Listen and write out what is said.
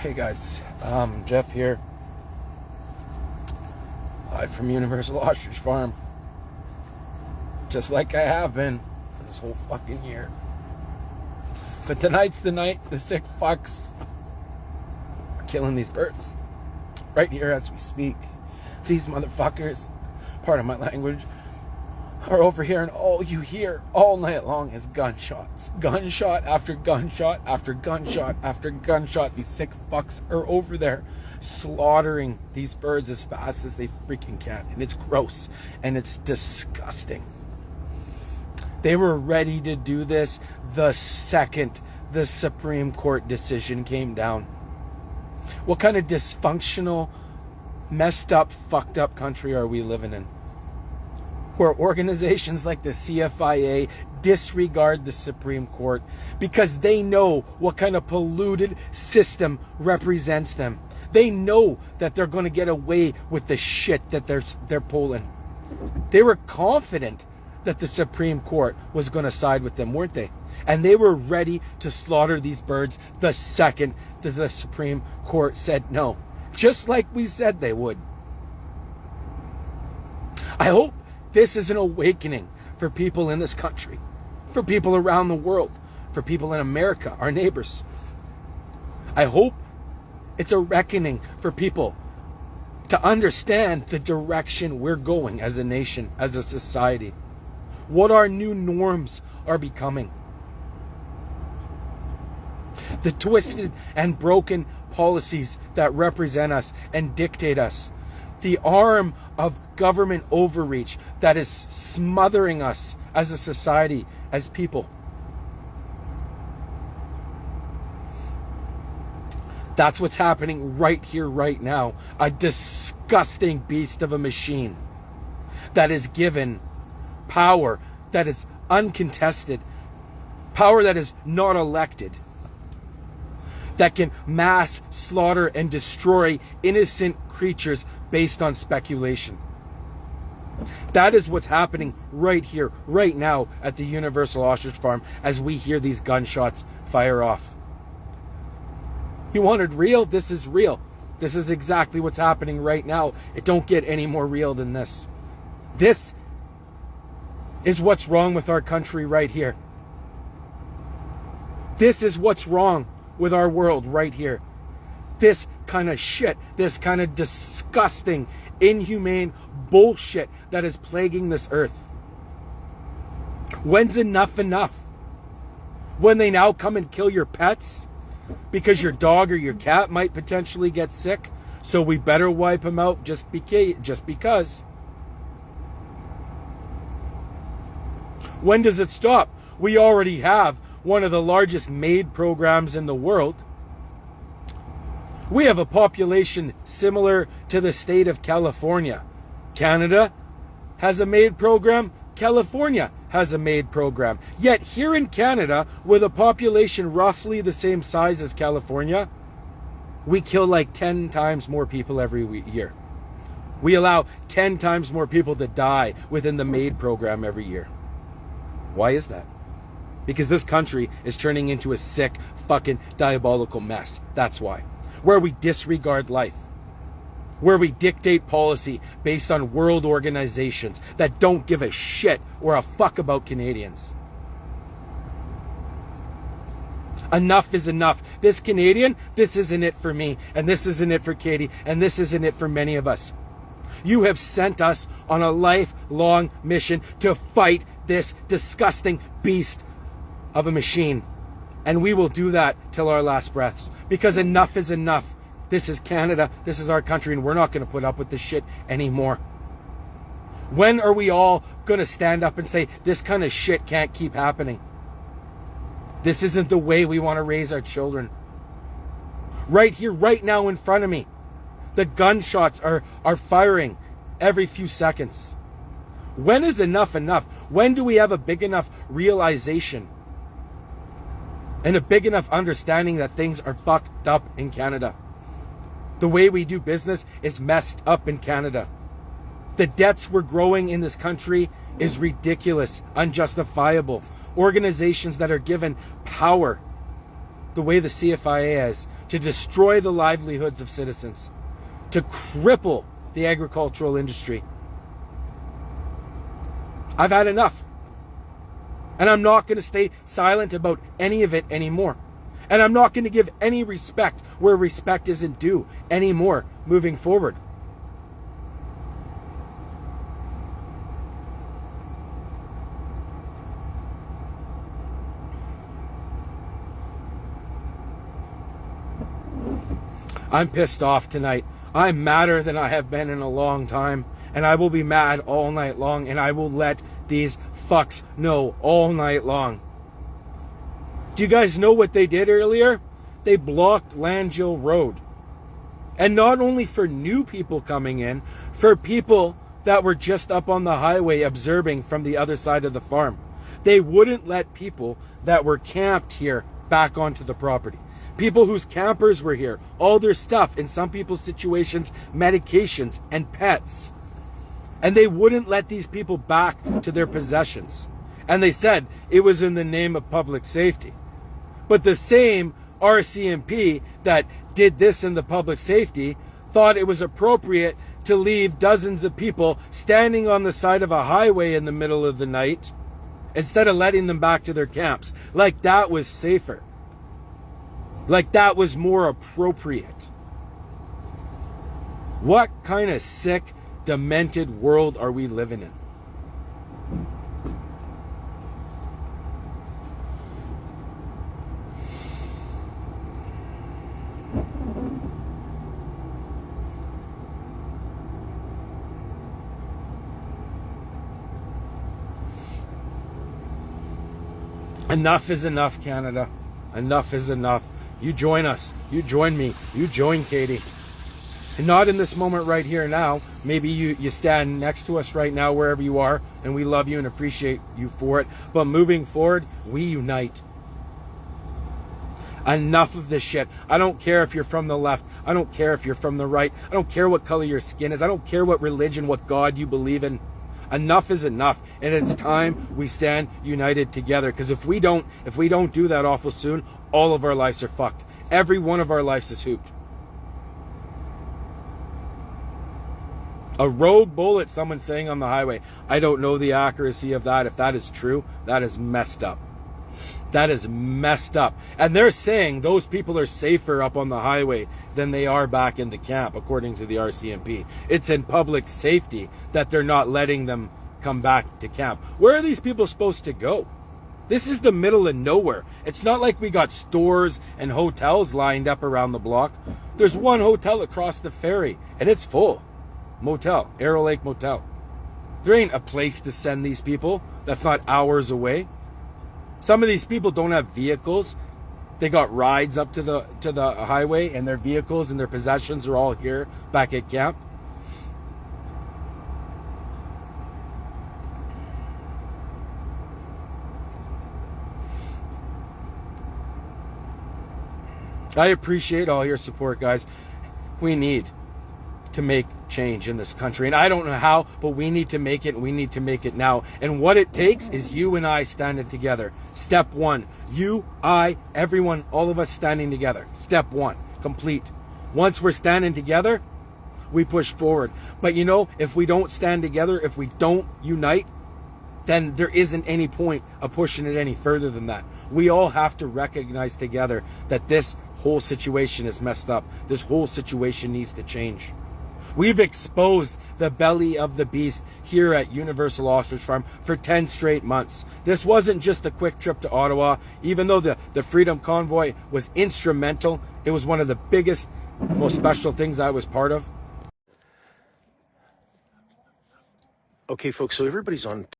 Hey guys, Jeff here, live from Universal Ostrich Farm, just like I have been for this whole fucking year. But tonight's the night the sick fucks are killing these birds, right here as we speak. These motherfuckers, pardon my language, are over here, and all you hear all night long is gunshots. Gunshot after gunshot after gunshot after gunshot. These sick fucks are over there slaughtering these birds as fast as they freaking can. And it's gross and it's disgusting. They were ready to do this the second the Supreme Court decision came down. What kind of dysfunctional, messed up, fucked up country are we living in? Where organizations like the CFIA disregard the Supreme Court because they know what kind of polluted system represents them. They know that they're going to get away with the shit that they're pulling. They were confident that the Supreme Court was going to side with them, weren't they? And they were ready to slaughter these birds the second that the Supreme Court said no, just like we said they would. I hope this is an awakening for people in this country, for people around the world, for people in America, our neighbors. I hope it's a reckoning for people to understand the direction we're going as a nation, as a society, what our new norms are becoming. The twisted and broken policies that represent us and dictate us. The arm of government overreach that is smothering us as a society, as people. That's what's happening right here, right now. A disgusting beast of a machine that is given power that is uncontested, power that is not elected, that can mass slaughter and destroy innocent creatures based on speculation. That is what's happening right here, right now at the Universal Ostrich Farm as we hear these gunshots fire off. You wanted real? This is real. This is exactly what's happening right now. It don't get any more real than this. This is what's wrong with our country right here. This is what's wrong with our world right here. This kind of shit, this kind of disgusting, inhumane bullshit that is plaguing this earth. When's enough enough? When they now come and kill your pets because your dog or your cat might potentially get sick, so we better wipe them out just because. When does it stop? We already have one of the largest MAID programs in the world. We have a population similar to the state of California. Canada has a MAID program. California has a MAID program. Yet here in Canada, with a population roughly the same size as California, we kill like 10 times more people every year. We allow 10 times more people to die within the MAID program every year. Why is that? Because this country is turning into a sick, fucking diabolical mess. That's why. Where we disregard life. Where we dictate policy based on world organizations that don't give a shit or a fuck about Canadians. Enough is enough. This Canadian, this isn't it for me, and this isn't it for Katie, and this isn't it for many of us. You have sent us on a lifelong mission to fight this disgusting beast of a machine. And we will do that till our last breaths. Because enough is enough. This is Canada. This is our country. And we're not going to put up with this shit anymore. When are we all going to stand up and say, this kind of shit can't keep happening? This isn't the way we want to raise our children. Right here, right now in front of me. The gunshots are firing every few seconds. When is enough enough? When do we have a big enough realization and a big enough understanding that things are fucked up in Canada? The way we do business is messed up in Canada. The debts we're growing in this country is ridiculous, unjustifiable. Organizations that are given power, the way the CFIA is, to destroy the livelihoods of citizens, to cripple the agricultural industry. I've had enough. And I'm not going to stay silent about any of it anymore. And I'm not going to give any respect where respect isn't due anymore moving forward. I'm pissed off tonight. I'm madder than I have been in a long time. And I will be mad all night long. And I will let these fucks know all night long. Do you guys know what they did earlier? They blocked Langille Road. And not only for new people coming in, for people that were just up on the highway observing from the other side of the farm. They wouldn't let people that were camped here back onto the property. People whose campers were here, all their stuff, in some people's situations, medications and pets. And they wouldn't let these people back to their possessions. And they said it was in the name of public safety. But the same RCMP that did this in the public safety thought it was appropriate to leave dozens of people standing on the side of a highway in the middle of the night instead of letting them back to their camps. Like that was safer. Like that was more appropriate. What kind of sick, demented world are we living in? Enough is enough, Canada. Enough is enough. You join us. You join me. You join Katie. And not in this moment right here now. Maybe you stand next to us right now wherever you are, and we love you and appreciate you for it. But moving forward, we unite. Enough of this shit. I don't care if you're from the left. I don't care if you're from the right. I don't care what color your skin is. I don't care what religion, what God you believe in. Enough is enough, and it's time we stand united together. Because if we don't do that awful soon, all of our lives are fucked. Every one of our lives is hooped. A rogue bullet, someone's saying on the highway. I don't know the accuracy of that. If that is true, that is messed up. That is messed up. And they're saying those people are safer up on the highway than they are back in the camp, according to the RCMP. It's in public safety that they're not letting them come back to camp. Where are these people supposed to go? This is the middle of nowhere. It's not like we got stores and hotels lined up around the block. There's one hotel across the ferry, and it's full. Motel, Arrow Lake Motel. There ain't a place to send these people that's not hours away. Some of these people don't have vehicles. They got rides up to the highway, and their vehicles and their possessions are all here back at camp. I appreciate all your support, guys. We need to make change in this country, and I don't know how, but we need to make it, and we need to make it now. And what it takes is you and I standing together. Step one, you, I, everyone, all of us standing together. Step one, complete. Once we're standing together, we push forward. But you know, if we don't stand together, if we don't unite, then there isn't any point of pushing it any further than that. We all have to recognize together that this whole situation is messed up. This whole situation needs to change. We've exposed the belly of the beast here at Universal Ostrich Farm for 10 straight months. This wasn't just a quick trip to Ottawa. Even though the Freedom Convoy was instrumental, it was one of the biggest, most special things I was part of. Okay, folks, so everybody's on